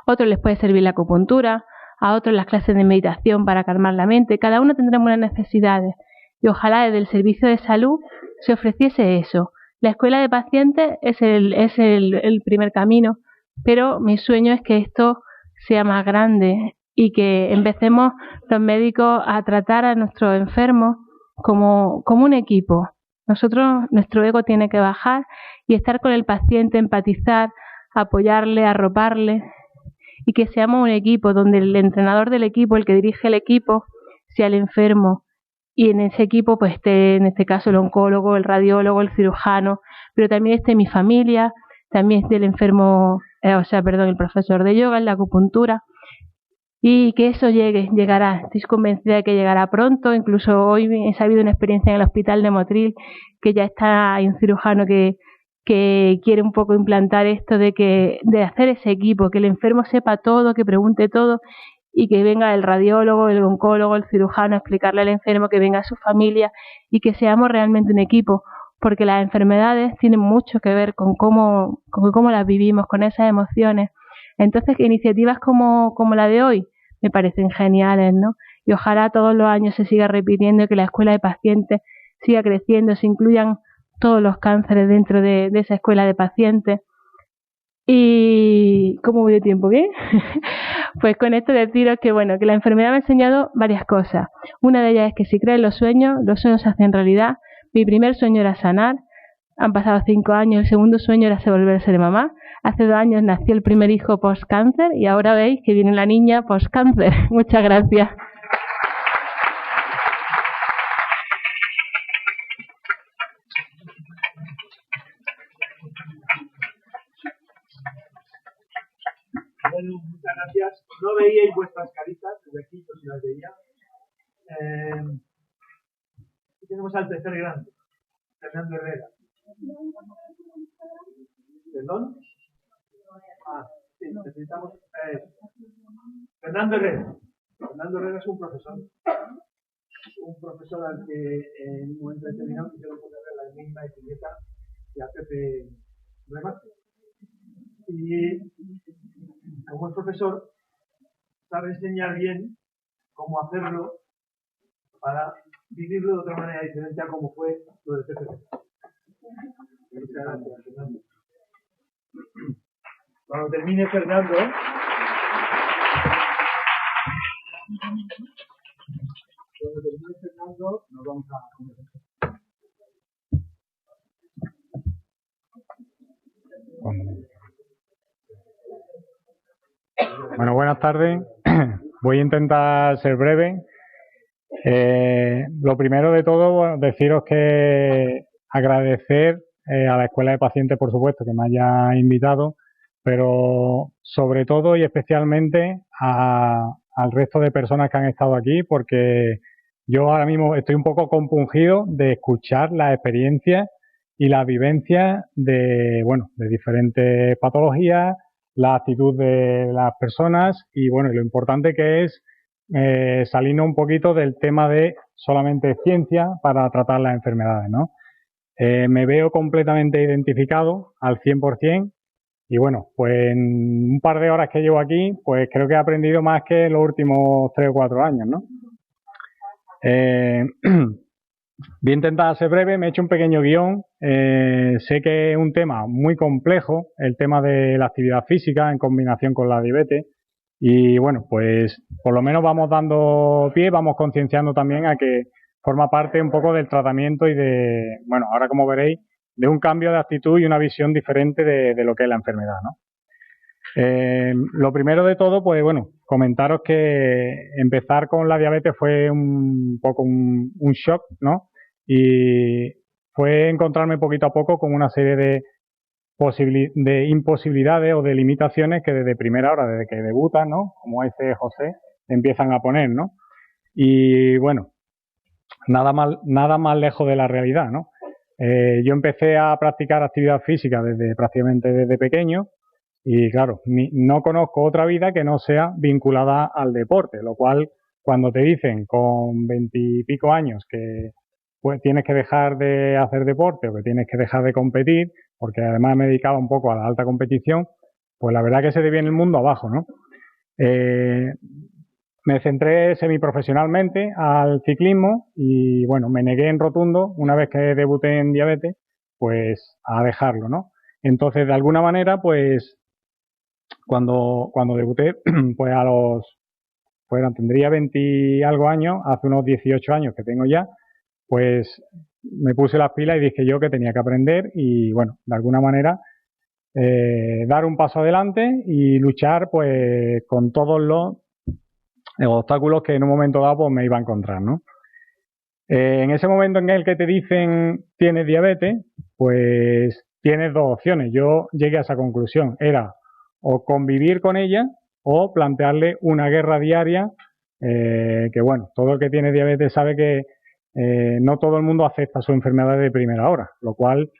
Otros les puede servir la acupuntura. A otros las clases de meditación para calmar la mente. Cada uno tendrá unas necesidades. Y ojalá desde el servicio de salud se ofreciese eso. La escuela de pacientes es el primer camino. Pero mi sueño es que esto sea más grande y que empecemos los médicos a tratar a nuestros enfermos como un equipo. Nuestro ego tiene que bajar y estar con el paciente, empatizar, apoyarle, arroparle y que seamos un equipo donde el entrenador del equipo, el que dirige el equipo, sea el enfermo y en ese equipo pues esté en este caso el oncólogo, el radiólogo, el cirujano, pero también esté mi familia, también esté el enfermo, el profesor de yoga, en la acupuntura, y que eso llegará. Estoy convencida de que llegará pronto. Incluso hoy he sabido una experiencia en el hospital de Motril, que ya hay un cirujano que quiere un poco implantar esto de hacer ese equipo, que el enfermo sepa todo, que pregunte todo, y que venga el radiólogo, el oncólogo, el cirujano a explicarle al enfermo, que venga a su familia, y que seamos realmente un equipo. Porque las enfermedades tienen mucho que ver con cómo las vivimos, con esas emociones. Entonces, iniciativas como la de hoy me parecen geniales, ¿no? Y ojalá todos los años se siga repitiendo y que la escuela de pacientes siga creciendo, se incluyan todos los cánceres dentro de esa escuela de pacientes. Y ¿cómo voy de tiempo? ¿Bien? Pues con esto deciros que la enfermedad me ha enseñado varias cosas. Una de ellas es que si crees los sueños se hacen realidad. Mi primer sueño era sanar, han pasado 5 años, el segundo sueño era volver a ser mamá, hace 2 años nació el primer hijo post-cáncer y ahora veis que viene la niña post-cáncer. Muchas gracias. Bueno, muchas gracias. No veíais vuestras caritas, de aquí pues si las veía. Tenemos al tercer grande, Fernando Herrera. ¿Perdón? Sí, necesitamos. Fernando Herrera. Fernando Herrera es un profesor al que en un momento determinado quisieron ponerle la misma etiqueta que a Pepe Remate. Y como es profesor, sabe enseñar bien cómo hacerlo para vivirlo de otra manera diferente a como fue lo del CPC. Muchas gracias, Fernando. Cuando termine Fernando, nos vamos a conversar. Bueno, buenas tardes. Voy a intentar ser breve. Lo primero de todo, bueno, deciros que agradecer a la Escuela de Pacientes, por supuesto, que me haya invitado, pero sobre todo y especialmente al resto de personas que han estado aquí, porque yo ahora mismo estoy un poco compungido de escuchar las experiencias y las vivencias de diferentes patologías, la actitud de las personas y bueno, y lo importante que es salirnos un poquito del tema de solamente ciencia para tratar las enfermedades, ¿no? Me veo completamente identificado al 100% y bueno, pues en un par de horas que llevo aquí, pues creo que he aprendido más que en los últimos 3 o 4 años, ¿no? Voy a intentar ser breve, me he hecho un pequeño guión. Sé que es un tema muy complejo, el tema de la actividad física en combinación con la diabetes. Y bueno, pues por lo menos vamos dando pie, vamos concienciando también a que forma parte un poco del tratamiento y de, bueno, ahora como veréis, de un cambio de actitud y una visión diferente de lo que es la enfermedad, ¿no? Lo primero de todo, pues bueno, comentaros que empezar con la diabetes fue un poco un shock, ¿no? Y fue encontrarme poquito a poco con una serie de imposibilidades o de limitaciones que desde primera hora, desde que debutan, ¿no? Como dice José, empiezan a poner, ¿no? Y bueno, nada más lejos de la realidad, ¿no? Yo empecé a practicar actividad física prácticamente desde pequeño y claro, no conozco otra vida que no sea vinculada al deporte, lo cual cuando te dicen con 20 y pico años que pues tienes que dejar de hacer deporte o que tienes que dejar de competir, porque además me dedicaba un poco a la alta competición, pues la verdad que se te viene el mundo abajo, ¿no? Me centré semiprofesionalmente al ciclismo y bueno, me negué en rotundo, una vez que debuté en diabetes, pues a dejarlo, ¿no? Entonces, de alguna manera, pues cuando debuté, pues tendría 20 y algo años, hace unos 18 años que tengo ya, pues me puse las pilas y dije yo que tenía que aprender y bueno, de alguna manera dar un paso adelante y luchar pues con todos los obstáculos que en un momento dado pues me iba a encontrar, ¿no? En ese momento en el que te dicen tienes diabetes, pues tienes dos opciones. Yo llegué a esa conclusión, era o convivir con ella o plantearle una guerra diaria, que bueno, todo el que tiene diabetes sabe que no todo el mundo acepta su enfermedad de primera hora, lo cual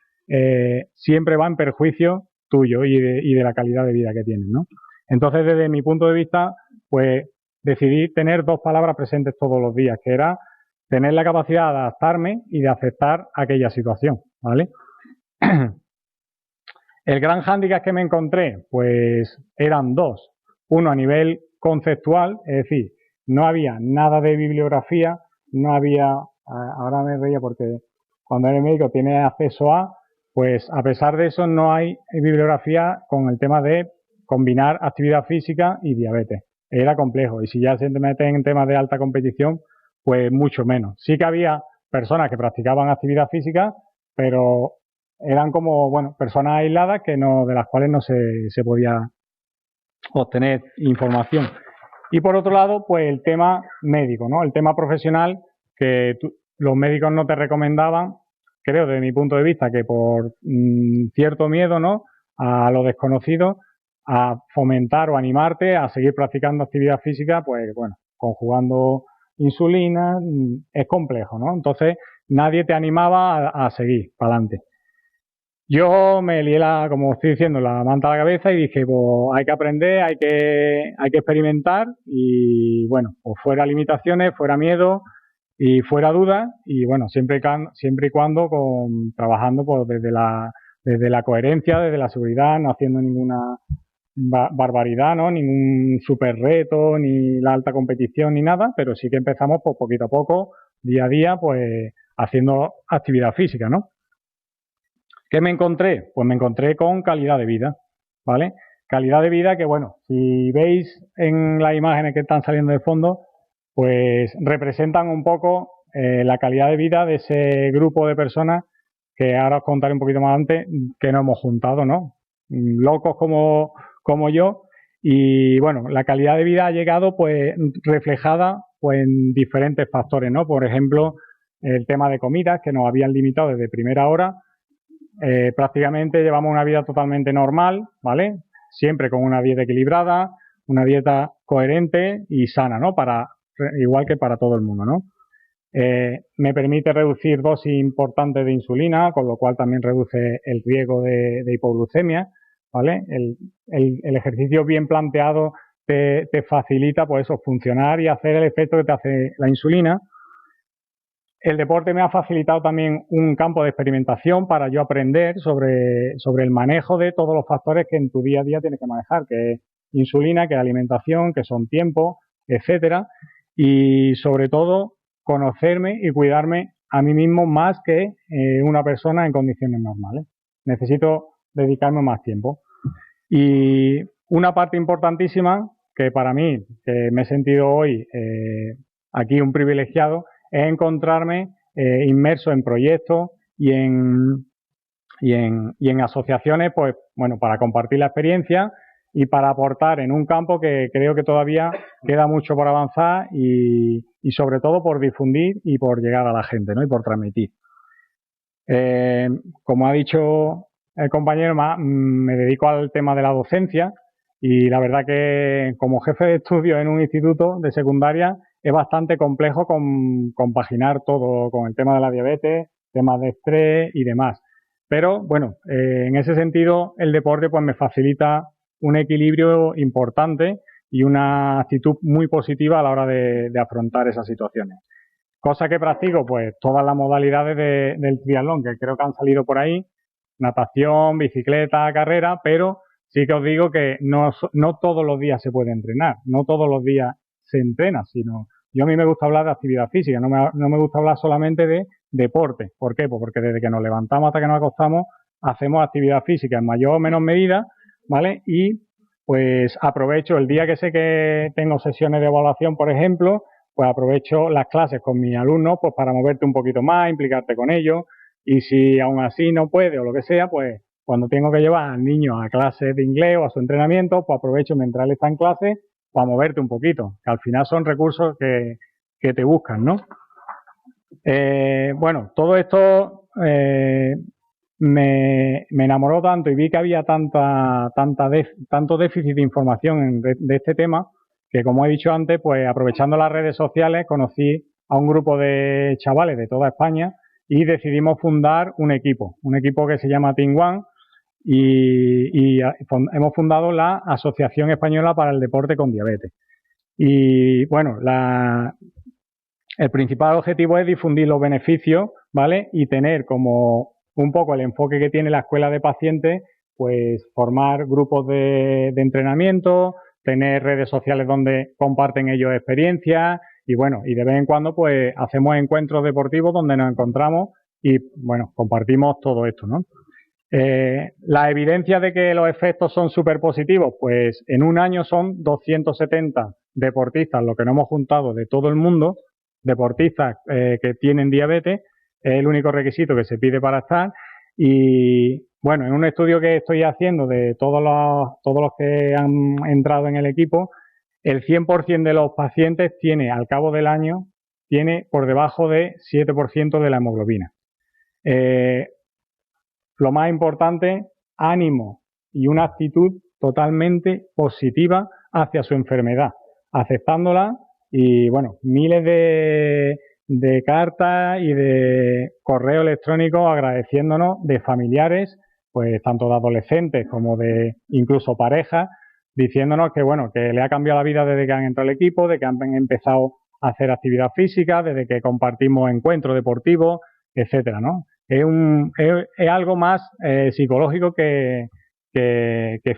siempre va en perjuicio tuyo y de la calidad de vida que tienes, ¿no? Entonces, desde mi punto de vista, pues decidí tener dos palabras presentes todos los días, que era tener la capacidad de adaptarme y de aceptar aquella situación, ¿vale? El gran hándicap que me encontré, pues eran dos. Uno a nivel conceptual, es decir, no había nada de bibliografía, no había, ahora me reía porque cuando eres médico tienes acceso a, pues a pesar de eso no hay bibliografía con el tema de combinar actividad física y diabetes. Era complejo y si ya se meten en temas de alta competición, pues mucho menos. Sí que había personas que practicaban actividad física, pero eran como, bueno, personas aisladas que no, de las cuales no se podía obtener información. Y por otro lado, pues el tema médico, ¿no? El tema profesional que los médicos no te recomendaban, creo desde mi punto de vista, que por cierto miedo, ¿no?, a lo desconocido, a fomentar o animarte a seguir practicando actividad física, pues bueno, conjugando insulina, es complejo, ¿no? Entonces nadie te animaba a seguir para adelante. Yo me lié, como estoy diciendo, la manta a la cabeza y dije, pues hay que aprender, hay que experimentar y bueno, pues fuera limitaciones, fuera miedo y fuera dudas y bueno, siempre y cuando trabajando pues desde la coherencia, desde la seguridad, no haciendo barbaridad, ¿no? Ningún super reto, ni la alta competición, ni nada, pero sí que empezamos pues poquito a poco, día a día, pues haciendo actividad física, ¿no? ¿Qué me encontré? Pues me encontré con calidad de vida, ¿vale? Calidad de vida que, bueno, si veis en las imágenes que están saliendo de fondo, pues representan un poco la calidad de vida de ese grupo de personas que ahora os contaré un poquito más antes, que nos hemos juntado, ¿no? Locos como yo. Y bueno, la calidad de vida ha llegado pues reflejada pues en diferentes factores, ¿no? Por ejemplo, el tema de comidas que nos habían limitado desde primera hora. Prácticamente llevamos una vida totalmente normal, ¿vale? Siempre con una dieta equilibrada, una dieta coherente y sana, ¿no? Igual que para todo el mundo, ¿no? Me permite reducir dosis importantes de insulina, con lo cual también reduce el riesgo de hipoglucemia, ¿vale? El ejercicio bien planteado te facilita, pues eso, funcionar y hacer el efecto que te hace la insulina. El deporte me ha facilitado también un campo de experimentación para yo aprender sobre el manejo de todos los factores que en tu día a día tienes que manejar, que es insulina, que es alimentación, que son tiempo, etcétera. Y sobre todo, conocerme y cuidarme a mí mismo más que una persona en condiciones normales. Necesito dedicarme más tiempo. Y una parte importantísima que para mí, que me he sentido hoy aquí un privilegiado, es encontrarme inmerso en proyectos y en asociaciones, pues bueno, para compartir la experiencia y para aportar en un campo que creo que todavía queda mucho por avanzar y sobre todo por difundir y por llegar a la gente, ¿no? Y por transmitir. Como ha dicho el compañero, me dedico al tema de la docencia y la verdad que como jefe de estudio en un instituto de secundaria es bastante complejo compaginar todo con el tema de la diabetes, temas de estrés y demás. Pero bueno, en ese sentido el deporte pues me facilita un equilibrio importante y una actitud muy positiva a la hora de afrontar esas situaciones. Cosa que practico pues todas las modalidades del triatlón que creo que han salido por ahí, natación, bicicleta, carrera, pero sí que os digo que no todos los días se puede entrenar, no todos los días se entrena, sino yo a mí me gusta hablar de actividad física, no me gusta hablar solamente de deporte. ¿Por qué? Pues porque desde que nos levantamos hasta que nos acostamos hacemos actividad física en mayor o menor medida, ¿vale? Y pues aprovecho el día que sé que tengo sesiones de evaluación, por ejemplo, pues aprovecho las clases con mis alumnos pues para moverte un poquito más, implicarte con ellos, y si aún así no puede o lo que sea, pues cuando tengo que llevar al niño a clases de inglés o a su entrenamiento, pues aprovecho mientras él está en clase para moverte un poquito, que al final son recursos que te buscan, ¿no? Bueno, todo esto me enamoró tanto y vi que había tanto déficit de información de este tema, que como he dicho antes, pues aprovechando las redes sociales conocí a un grupo de chavales de toda España y decidimos fundar un equipo que se llama Team One, y hemos fundado la Asociación Española para el Deporte con Diabetes. Y bueno, el principal objetivo es difundir los beneficios, ¿vale? Y tener como un poco el enfoque que tiene la escuela de pacientes, pues formar grupos de entrenamiento, tener redes sociales donde comparten ellos experiencias y bueno, y de vez en cuando pues hacemos encuentros deportivos donde nos encontramos y bueno, compartimos todo esto, ¿no? La evidencia de que los efectos son súper positivos, pues en un año son 270 deportistas, lo que nos hemos juntado de todo el mundo, deportistas que tienen diabetes, es el único requisito que se pide para estar. Y bueno, en un estudio que estoy haciendo de todos los que han entrado en el equipo, el 100% de los pacientes tiene, al cabo del año, tiene por debajo de 7% de la hemoglobina. Lo más importante, ánimo y una actitud totalmente positiva hacia su enfermedad, aceptándola y, bueno, miles de cartas y de correo electrónico agradeciéndonos de familiares, pues tanto de adolescentes como de incluso parejas, diciéndonos que, bueno, que le ha cambiado la vida desde que han entrado al equipo, de que han empezado a hacer actividad física, desde que compartimos encuentros deportivos, etcétera, ¿no? Es algo más psicológico que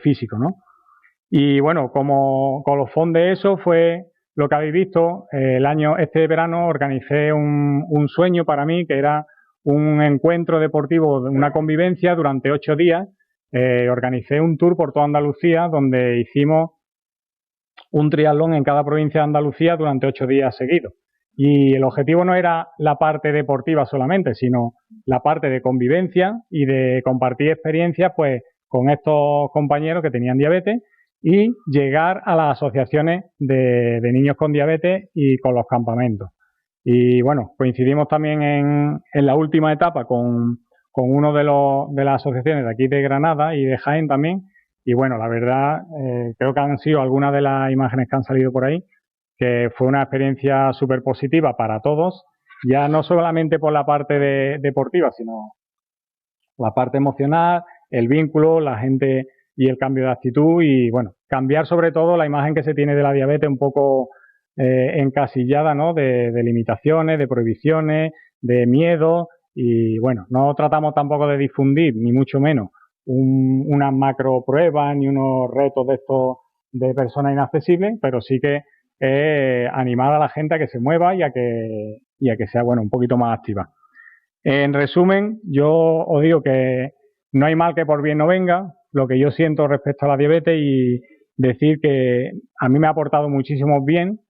físico, ¿no? Y bueno, como colofón de eso fue lo que habéis visto. Este verano organicé un sueño para mí, que era un encuentro deportivo, una convivencia durante 8 días. Organicé un tour por toda Andalucía donde hicimos un triatlón en cada provincia de Andalucía durante 8 días seguidos. Y el objetivo no era la parte deportiva solamente, sino la parte de convivencia y de compartir experiencias pues con estos compañeros que tenían diabetes y llegar a las asociaciones de niños con diabetes y con los campamentos. Y bueno, coincidimos también en la última etapa con uno de las asociaciones de aquí de Granada y de Jaén también. Y bueno, la verdad, creo que han sido algunas de las imágenes que han salido por ahí, que fue una experiencia súper positiva para todos, ya no solamente por la parte deportiva, sino la parte emocional, el vínculo, la gente y el cambio de actitud y, bueno, cambiar sobre todo la imagen que se tiene de la diabetes un poco encasillada, ¿no? De limitaciones, de prohibiciones, de miedo y, bueno, no tratamos tampoco de difundir, ni mucho menos, unas macro pruebas ni unos retos de estos de personas inaccesibles, pero sí que animar a la gente a que se mueva y a que sea, bueno, un poquito más activa. En resumen, yo os digo que no hay mal que por bien no venga, lo que yo siento respecto a la diabetes y decir que a mí me ha aportado muchísimo bien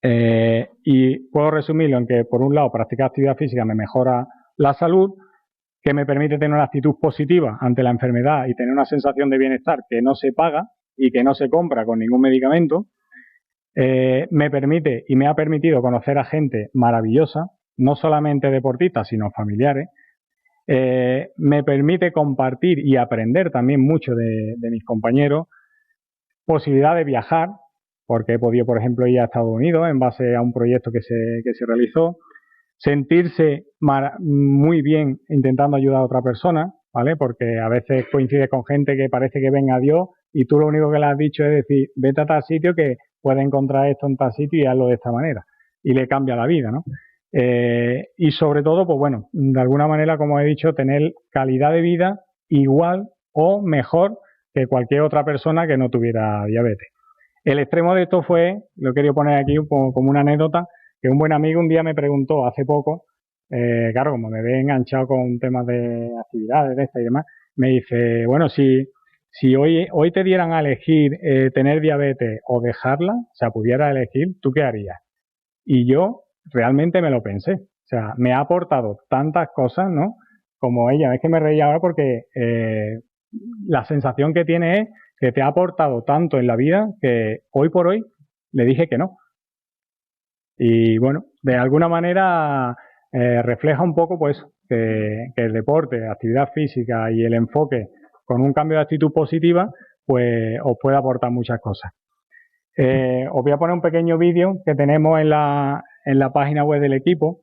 y puedo resumirlo en que, por un lado, practicar actividad física me mejora la salud, que me permite tener una actitud positiva ante la enfermedad y tener una sensación de bienestar que no se paga y que no se compra con ningún medicamento. Me permite y me ha permitido conocer a gente maravillosa, no solamente deportistas, sino familiares. Me permite compartir y aprender también mucho de mis compañeros. Posibilidad de viajar, porque he podido, por ejemplo, ir a Estados Unidos en base a un proyecto que se realizó. Sentirse muy bien intentando ayudar a otra persona, ¿vale? Porque a veces coincide con gente que parece que ven a Dios y tú lo único que le has dicho es decir, vete a tal sitio que puedes encontrar esto en tal sitio y hazlo de esta manera. Y le cambia la vida, ¿no? Y sobre todo, pues bueno, de alguna manera, como he dicho, tener calidad de vida igual o mejor que cualquier otra persona que no tuviera diabetes. El extremo de esto fue, lo he querido poner aquí como una anécdota, que un buen amigo un día me preguntó hace poco, claro, como me ve enganchado con temas de actividades de esta y demás, me dice, bueno, si hoy te dieran a elegir tener diabetes o dejarla, o sea, pudiera elegir, ¿tú qué harías? Y yo realmente me lo pensé. O sea, me ha aportado tantas cosas, ¿no? Como ella. Es que me reía ahora porque la sensación que tiene es que te ha aportado tanto en la vida que hoy por hoy le dije que no. Y bueno, de alguna manera refleja un poco pues que el deporte, la actividad física y el enfoque con un cambio de actitud positiva pues os puede aportar muchas cosas. Os voy a poner un pequeño vídeo que tenemos en la página web del equipo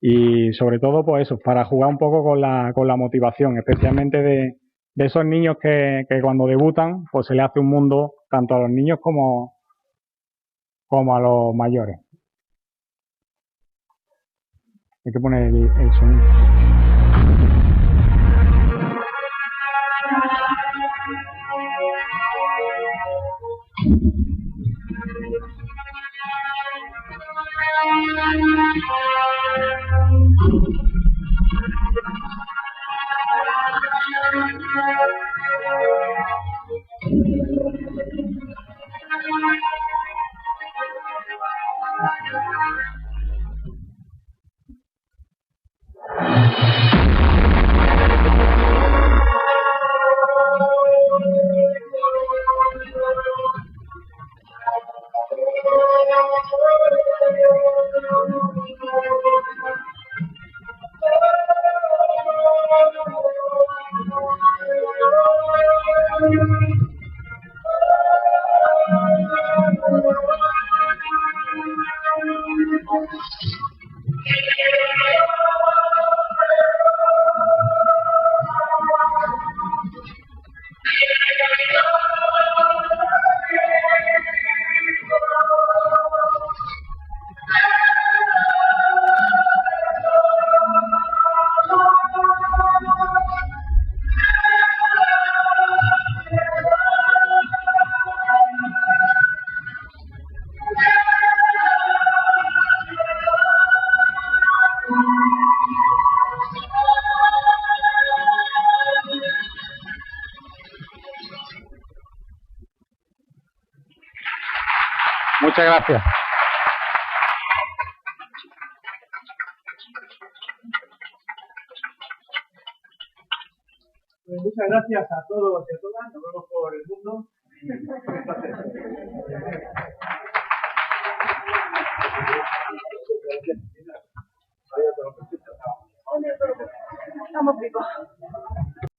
y sobre todo pues eso, para jugar un poco con la motivación, especialmente de esos niños que cuando debutan pues se les hace un mundo tanto a los niños como a los mayores. Hay que poner el sonido. Muchas gracias. Muchas gracias a todos y a todas. Nos vemos por el mundo.